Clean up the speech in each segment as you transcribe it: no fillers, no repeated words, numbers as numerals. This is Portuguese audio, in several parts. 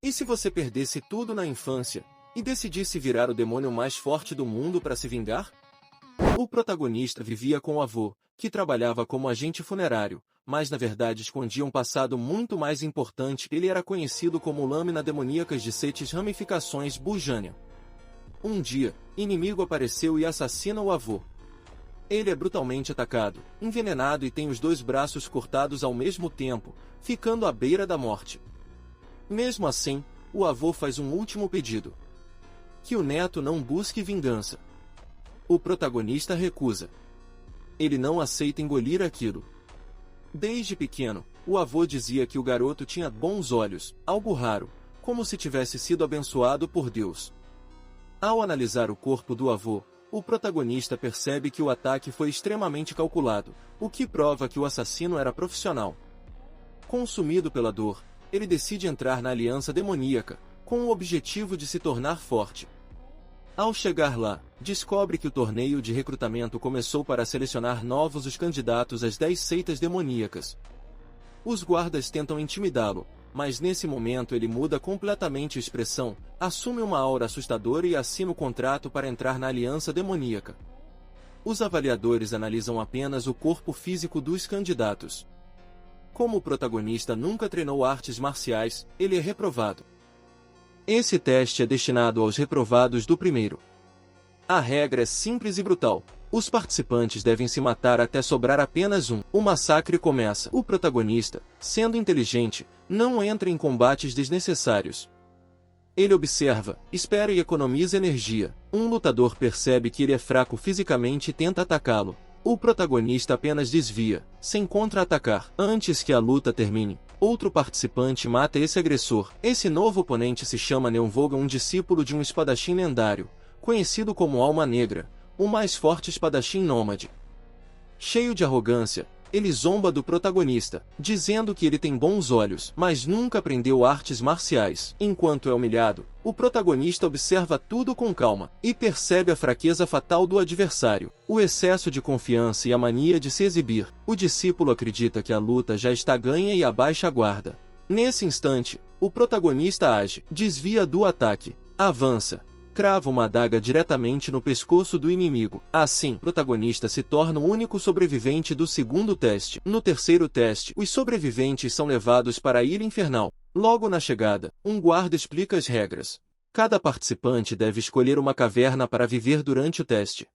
E se você perdesse tudo na infância e decidisse virar o demônio mais forte do mundo para se vingar? O protagonista vivia com o avô, que trabalhava como agente funerário, mas na verdade escondia um passado muito mais importante. Ele era conhecido como Lâmina Demoníacas de Setes Ramificações Bujânia. Um dia, inimigo apareceu e assassina o avô. Ele é brutalmente atacado, envenenado e tem os 2 braços cortados ao mesmo tempo, ficando à beira da morte. Mesmo assim, o avô faz um último pedido: que o neto não busque vingança. O protagonista recusa. Ele não aceita engolir aquilo. Desde pequeno, o avô dizia que o garoto tinha bons olhos, algo raro, como se tivesse sido abençoado por Deus. Ao analisar o corpo do avô, o protagonista percebe que o ataque foi extremamente calculado, o que prova que o assassino era profissional. Consumido pela dor, ele decide entrar na aliança demoníaca, com o objetivo de se tornar forte. Ao chegar lá, descobre que o torneio de recrutamento começou para selecionar novos os candidatos às 10 seitas demoníacas. Os guardas tentam intimidá-lo, mas nesse momento ele muda completamente a expressão, assume uma aura assustadora e assina o contrato para entrar na aliança demoníaca. Os avaliadores analisam apenas o corpo físico dos candidatos. Como o protagonista nunca treinou artes marciais, ele é reprovado. Esse teste é destinado aos reprovados do primeiro. A regra é simples e brutal. Os participantes devem se matar até sobrar apenas um. O massacre começa. O protagonista, sendo inteligente, não entra em combates desnecessários. Ele observa, espera e economiza energia. Um lutador percebe que ele é fraco fisicamente e tenta atacá-lo. O protagonista apenas desvia, sem contra-atacar. Antes que a luta termine, outro participante mata esse agressor. Esse novo oponente se chama Neonvoga, um discípulo de um espadachim lendário, conhecido como Alma Negra, o mais forte espadachim nômade. Cheio de arrogância, ele zomba do protagonista, dizendo que ele tem bons olhos, mas nunca aprendeu artes marciais. Enquanto é humilhado, o protagonista observa tudo com calma e percebe a fraqueza fatal do adversário, o excesso de confiança e a mania de se exibir. O discípulo acredita que a luta já está ganha e abaixa a guarda. Nesse instante, o protagonista age, desvia do ataque, avança, crava uma adaga diretamente no pescoço do inimigo. Assim, o protagonista se torna o único sobrevivente do segundo teste. No terceiro teste, os sobreviventes são levados para a Ilha Infernal. Logo na chegada, um guarda explica as regras. Cada participante deve escolher uma caverna para viver durante o teste.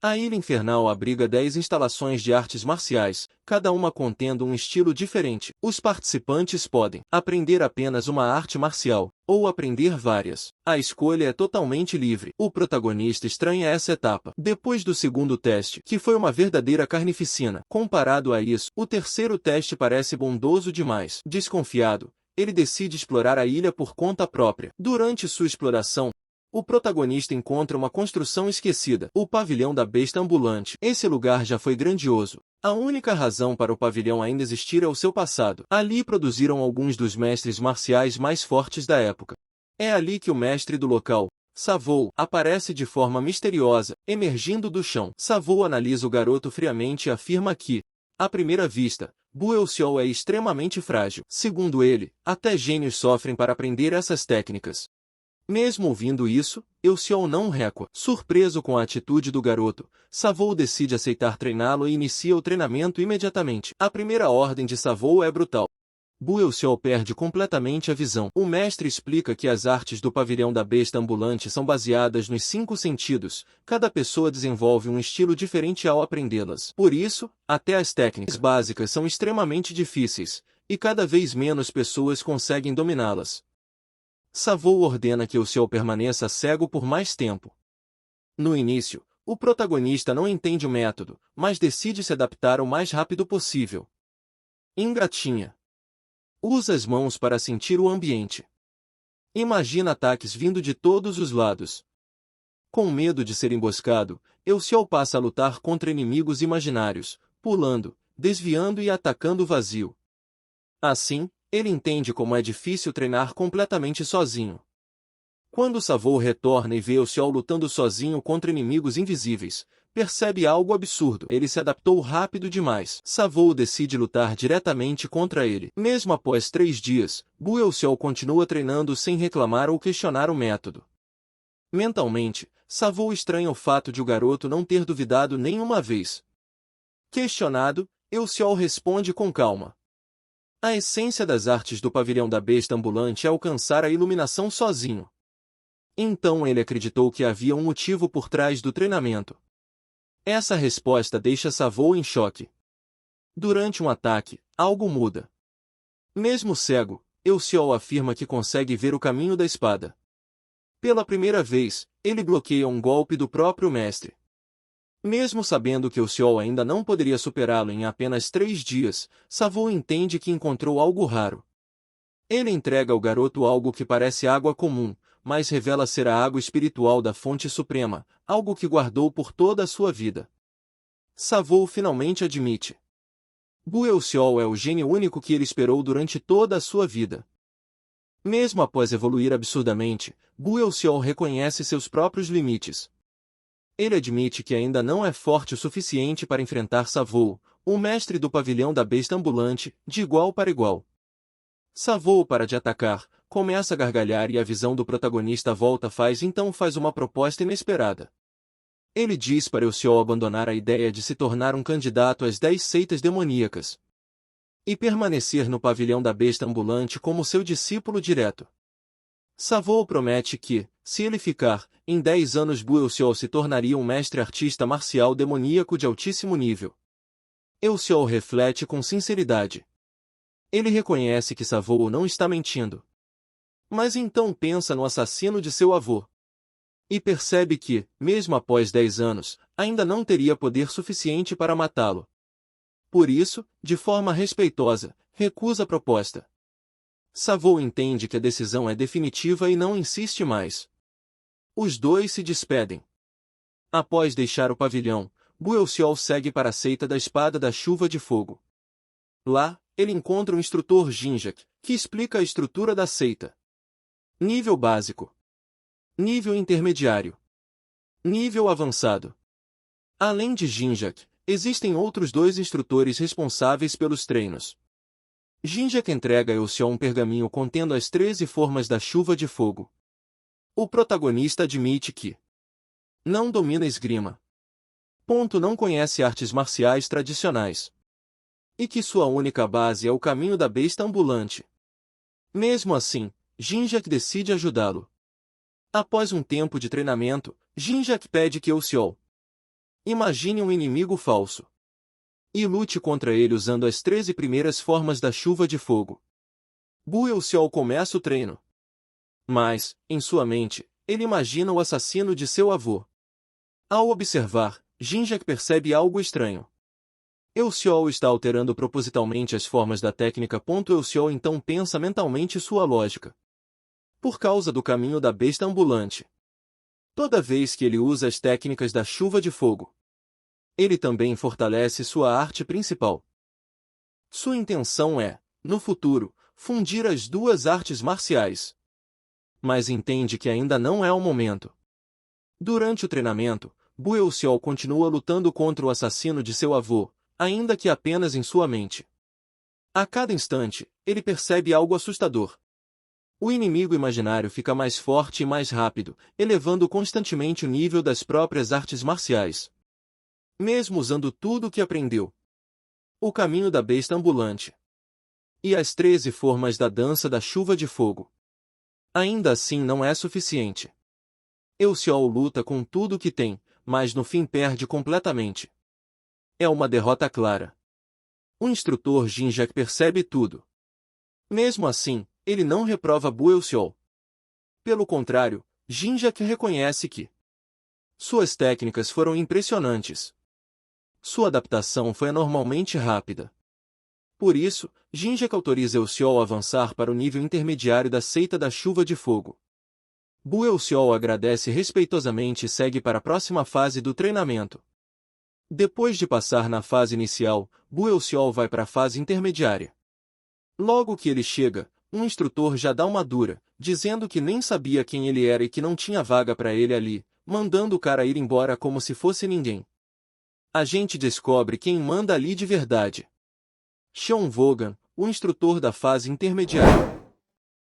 A Ilha Infernal abriga 10 instalações de artes marciais, cada uma contendo um estilo diferente. Os participantes podem aprender apenas uma arte marcial, ou aprender várias. A escolha é totalmente livre. O protagonista estranha essa etapa. Depois do segundo teste, que foi uma verdadeira carnificina, comparado a isso, o terceiro teste parece bondoso demais. Desconfiado, ele decide explorar a ilha por conta própria. Durante sua exploração, o protagonista encontra uma construção esquecida, o pavilhão da besta ambulante. Esse lugar já foi grandioso. A única razão para o pavilhão ainda existir é o seu passado. Ali produziram alguns dos mestres marciais mais fortes da época. É ali que o mestre do local, Savou, aparece de forma misteriosa, emergindo do chão. Savou analisa o garoto friamente e afirma que, à primeira vista, Buelxiol é extremamente frágil. Segundo ele, até gênios sofrem para aprender essas técnicas. Mesmo ouvindo isso, Elciol não recua. Surpreso com a atitude do garoto, Savou decide aceitar treiná-lo e inicia o treinamento imediatamente. A primeira ordem de Savou é brutal. Buelxiol perde completamente a visão. O mestre explica que as artes do pavilhão da besta ambulante são baseadas nos 5 sentidos. Cada pessoa desenvolve um estilo diferente ao aprendê-las. Por isso, até as técnicas básicas são extremamente difíceis, e cada vez menos pessoas conseguem dominá-las. Savou ordena que Elciol permaneça cego por mais tempo. No início, o protagonista não entende o método, mas decide se adaptar o mais rápido possível. Engatinha. Usa as mãos para sentir o ambiente. Imagina ataques vindo de todos os lados. Com medo de ser emboscado, Elciol passa a lutar contra inimigos imaginários, pulando, desviando e atacando vazio. Assim, ele entende como é difícil treinar completamente sozinho. Quando Savou retorna e vê Elciol lutando sozinho contra inimigos invisíveis, percebe algo absurdo. Ele se adaptou rápido demais. Savou decide lutar diretamente contra ele. Mesmo após 3 dias, Buelsiol continua treinando sem reclamar ou questionar o método. Mentalmente, Savou estranha o fato de o garoto não ter duvidado nenhuma vez. Questionado, Elciol responde com calma. A essência das artes do pavilhão da besta ambulante é alcançar a iluminação sozinho. Então ele acreditou que havia um motivo por trás do treinamento. Essa resposta deixa Savou em choque. Durante um ataque, algo muda. Mesmo cego, Elciol afirma que consegue ver o caminho da espada. Pela primeira vez, ele bloqueia um golpe do próprio mestre. Mesmo sabendo que Elciol ainda não poderia superá-lo em apenas 3 dias, Savou entende que encontrou algo raro. Ele entrega ao garoto algo que parece água comum, mas revela ser a água espiritual da fonte suprema, algo que guardou por toda a sua vida. Savou finalmente admite. Buelsiol é o gênio único que ele esperou durante toda a sua vida. Mesmo após evoluir absurdamente, Buelsiol reconhece seus próprios limites. Ele admite que ainda não é forte o suficiente para enfrentar Savou, o mestre do pavilhão da besta ambulante, de igual para igual. Savou para de atacar, começa a gargalhar e a visão do protagonista volta faz uma proposta inesperada. Ele diz para Elciol abandonar a ideia de se tornar um candidato às 10 seitas demoníacas e permanecer no pavilhão da besta ambulante como seu discípulo direto. Savou promete que, se ele ficar, em 10 anos Buelsiol se tornaria um mestre artista marcial demoníaco de altíssimo nível. Elciol reflete com sinceridade. Ele reconhece que Savou não está mentindo. Mas então pensa no assassino de seu avô. E percebe que, mesmo após 10 anos, ainda não teria poder suficiente para matá-lo. Por isso, de forma respeitosa, recusa a proposta. Savou entende que a decisão é definitiva e não insiste mais. Os dois se despedem. Após deixar o pavilhão, Buelsiol segue para a seita da Espada da Chuva de Fogo. Lá, ele encontra o instrutor Jinjak, que explica a estrutura da seita. Nível básico. Nível intermediário. Nível avançado. Além de Jinjak, existem outros 2 instrutores responsáveis pelos treinos. Jinjak entrega a Elciol um pergaminho contendo as 13 formas da chuva de fogo. O protagonista admite que não domina esgrima. Não conhece artes marciais tradicionais. E que sua única base é o caminho da besta ambulante. Mesmo assim, Jinjak decide ajudá-lo. Após um tempo de treinamento, Jinjak pede que Elciol imagine um inimigo falso e lute contra ele usando as 13 primeiras formas da chuva de fogo. Buelsiol começa o treino. Mas, em sua mente, ele imagina o assassino de seu avô. Ao observar, Jinjak percebe algo estranho. Elciol está alterando propositalmente as formas da técnica. Elciol então pensa mentalmente sua lógica. Por causa do caminho da besta ambulante. Toda vez que ele usa as técnicas da chuva de fogo, ele também fortalece sua arte principal. Sua intenção é, no futuro, fundir as 2 artes marciais. Mas entende que ainda não é o momento. Durante o treinamento, Buelsiol continua lutando contra o assassino de seu avô, ainda que apenas em sua mente. A cada instante, ele percebe algo assustador. O inimigo imaginário fica mais forte e mais rápido, elevando constantemente o nível das próprias artes marciais. Mesmo usando tudo o que aprendeu. O caminho da besta ambulante. E as 13 formas da dança da chuva de fogo. Ainda assim não é suficiente. Elciol luta com tudo o que tem, mas no fim perde completamente. É uma derrota clara. O instrutor Jinjak percebe tudo. Mesmo assim, ele não reprova Buelsiol. Pelo contrário, Jinjak reconhece que suas técnicas foram impressionantes. Sua adaptação foi anormalmente rápida. Por isso, Jinjak autoriza Elciol a avançar para o nível intermediário da seita da chuva de fogo. Buelsiol agradece respeitosamente e segue para a próxima fase do treinamento. Depois de passar na fase inicial, Buelsiol vai para a fase intermediária. Logo que ele chega, um instrutor já dá uma dura, dizendo que nem sabia quem ele era e que não tinha vaga para ele ali, mandando o cara ir embora como se fosse ninguém. A gente descobre quem manda ali de verdade. Sean Vaughan, o instrutor da fase intermediária.